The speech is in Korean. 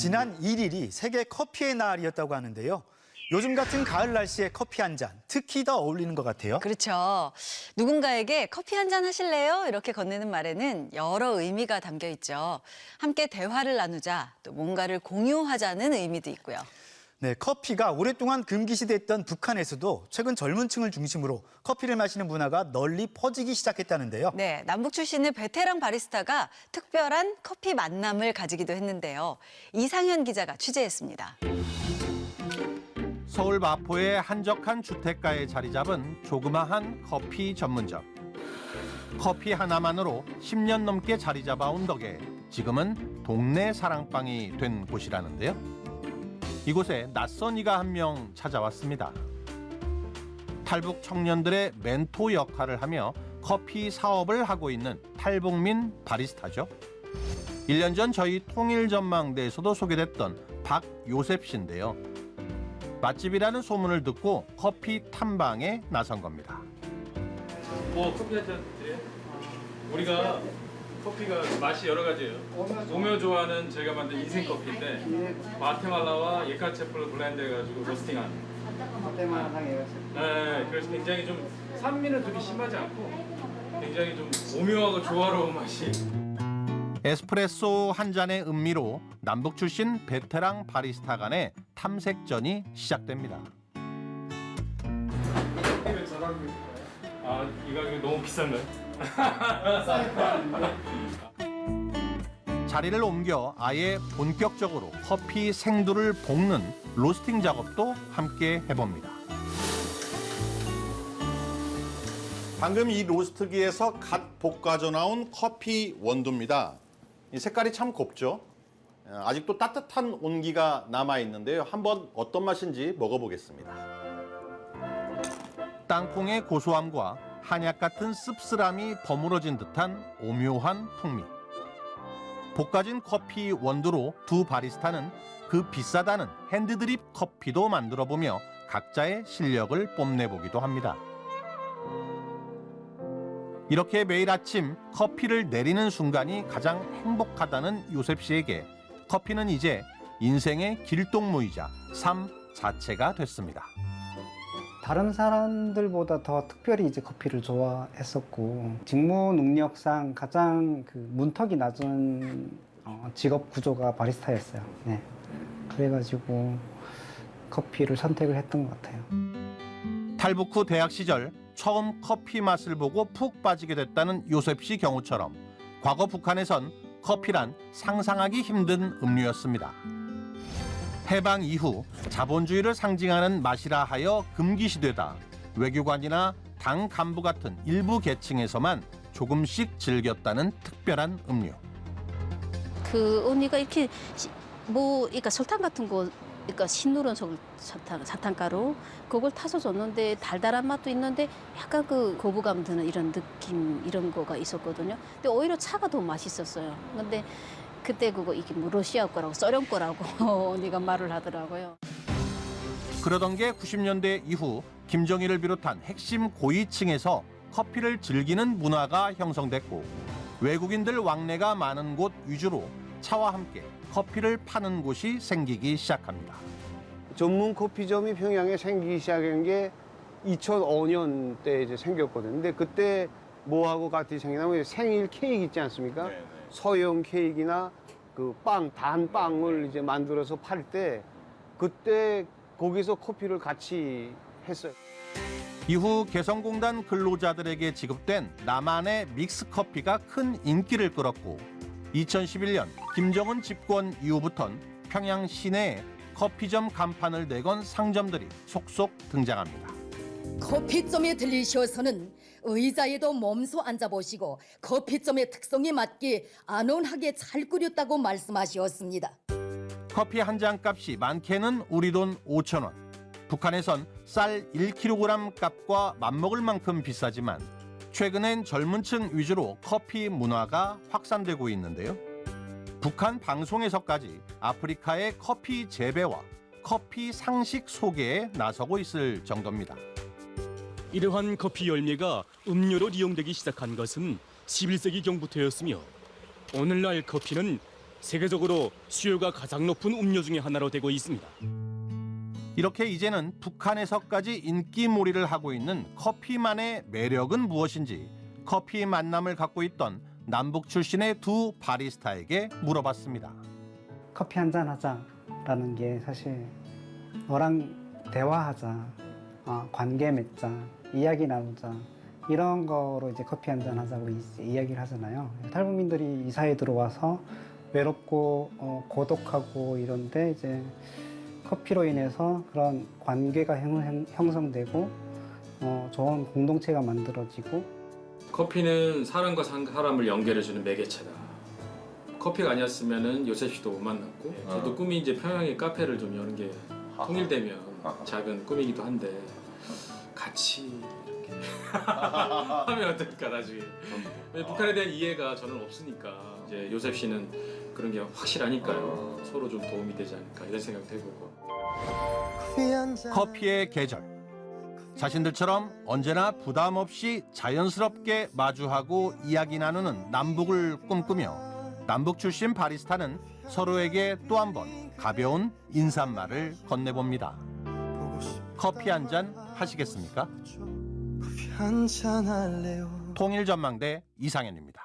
지난 1일이 세계 커피의 날이었다고 하는데요. 요즘 같은 가을 날씨에 커피 한 잔, 특히 더 어울리는 것 같아요. 그렇죠. 누군가에게 커피 한 잔 하실래요? 이렇게 건네는 말에는 여러 의미가 담겨 있죠. 함께 대화를 나누자, 또 뭔가를 공유하자는 의미도 있고요. 네, 커피가 오랫동안 금기시됐던 북한에서도 최근 젊은 층을 중심으로 커피를 마시는 문화가 널리 퍼지기 시작했다는데요. 네, 남북 출신의 베테랑 바리스타가 특별한 커피 만남을 가지기도 했는데요. 이상현 기자가 취재했습니다. 서울 마포의 한적한 주택가에 자리 잡은 조그마한 커피 전문점. 커피 하나만으로 10년 넘게 자리 잡아온 덕에 지금은 동네 사랑방이 된 곳이라는데요. 이곳에 낯선 이가 한 명 찾아왔습니다. 탈북 청년들의 멘토 역할을 하며 커피 사업을 하고 있는 탈북민 바리스타죠. 1년 전 저희 통일전망대에서도 소개됐던 박요셉 씨인데요. 맛집이라는 소문을 듣고 커피 탐방에 나선 겁니다. 커피 한 잔 드려요? 우리가 커피가 맛이 여러 가지예요. 오묘조화는 제가 만든 인생 커피인데 과테말라와 예카체프를 블렌드해가지고 로스팅한. 과테말라 상이에요. 네, 그래서 굉장히 좀 산미는 되게 심하지 않고 굉장히 좀 오묘하고 조화로운 맛이. 에스프레소 한 잔의 음미로 남북 출신 베테랑 바리스타 간의 탐색전이 시작됩니다. 커피를 잘하고 있어요. 이 가격이 너무 비싼가요? 자리를 옮겨 아예 본격적으로 커피 생두를 볶는 로스팅 작업도 함께 해봅니다. 방금 이 로스트기에서 갓 볶아져 나온 커피 원두입니다. 이 색깔이 참 곱죠. 아직도 따뜻한 온기가 남아 있는데요. 한번 어떤 맛인지 먹어보겠습니다. 땅콩의 고소함과 한약 같은 씁쓸함이 버무러진 듯한 오묘한 풍미. 볶아진 커피 원두로 두 바리스타는 그 비싸다는 핸드드립 커피도 만들어보며 각자의 실력을 뽐내보기도 합니다. 이렇게 매일 아침 커피를 내리는 순간이 가장 행복하다는 요셉 씨에게 커피는 이제 인생의 길동무이자 삶 자체가 됐습니다. 다른 사람들보다 더 특별히 이제 커피를 좋아했었고 직무 능력상 가장 그 문턱이 낮은 직업 구조가 바리스타였어요. 네. 그래가지고 커피를 선택을 했던 것 같아요. 탈북 후 대학 시절 처음 커피 맛을 보고 푹 빠지게 됐다는 요셉 씨 경우처럼 과거 북한에선 커피란 상상하기 힘든 음료였습니다. 해방 이후 자본주의를 상징하는 맛이라 하여 금기시되다 외교관이나 당 간부 같은 일부 계층에서만 조금씩 즐겼다는 특별한 음료. 그 언니가 이렇게 그러니까 설탕 같은 거, 그러니까 신누런 사탕가루 그걸 타서 줬는데 달달한 맛도 있는데 약간 그 거부감 드는 이런 느낌 이런 거가 있었거든요. 근데 오히려 차가 더 맛있었어요. 근데 그때 이게 뭐 러시아 거라고 소련 거라고 언니가 말을 하더라고요. 그러던 게 90년대 이후 김정일을 비롯한 핵심 고위층에서 커피를 즐기는 문화가 형성됐고 외국인들 왕래가 많은 곳 위주로 차와 함께 커피를 파는 곳이 생기기 시작합니다. 전문 커피점이 평양에 생기기 시작한 게 2005년 때 이제 생겼거든요. 근데 그때 뭐하고 같이 생기냐면 생일 케이크 있지 않습니까? 네, 네. 소형 케이크나 그 단 빵을 이제 만들어서 팔 때 그때 거기서 커피를 같이 했어요. 이후 개성공단 근로자들에게 지급된 나만의 믹스커피가 큰 인기를 끌었고 2011년 김정은 집권 이후부턴 평양 시내에 커피점 간판을 내건 상점들이 속속 등장합니다. 커피점에 들리셔서는 의자에도 몸소 앉아보시고 커피점의 특성에 맞게 안온하게 잘 끓였다고 말씀하셨습니다. 커피 한 잔 값이 많게는 우리 돈 5,000원. 북한에선 쌀 1kg 값과 맞먹을 만큼 비싸지만 최근엔 젊은 층 위주로 커피 문화가 확산되고 있는데요. 북한 방송에서까지 아프리카의 커피 재배와 커피 상식 소개에 나서고 있을 정도입니다. 이러한 커피 열매가 음료로 이용되기 시작한 것은 11세기 경부터였으며 오늘날 커피는 세계적으로 수요가 가장 높은 음료 중에 하나로 되고 있습니다. 이렇게 이제는 북한에서까지 인기몰이를 하고 있는 커피만의 매력은 무엇인지 커피 만남을 갖고 있던 남북 출신의 두 바리스타에게 물어봤습니다. 커피 한잔 하자라는 게 사실 너랑 대화하자, 관계 맺자, 이야기 나누자 이런 거로 이제 커피 한잔 하자고 이야기를 하잖아요. 탈북민들이 이 사회에 들어와서 외롭고 고독하고 이런데 이제 커피로 인해서 그런 관계가 형성되고 좋은 공동체가 만들어지고 커피는 사람과 사람을 연결해주는 매개체다. 커피가 아니었으면은 요셉 씨도 못 만났고 저도 꿈이 이제 평양에 카페를 좀 여는 게 통일되면 작은 꿈이기도 한데 같이 이렇게 하면 어떨까 나중에. 북한에 대한 이해가 저는 없으니까 이제 요셉 씨는 그런 게 확실하니까요. 서로 좀 도움이 되지 않을까 이런 생각도 해보고. 커피의 계절. 자신들처럼 언제나 부담 없이 자연스럽게 마주하고 이야기 나누는 남북을 꿈꾸며 남북 출신 바리스타는 서로에게 또 한 번 가벼운 인사말을 건네봅니다. 커피 한 잔 하시겠습니까? 통일전망대 이상현입니다.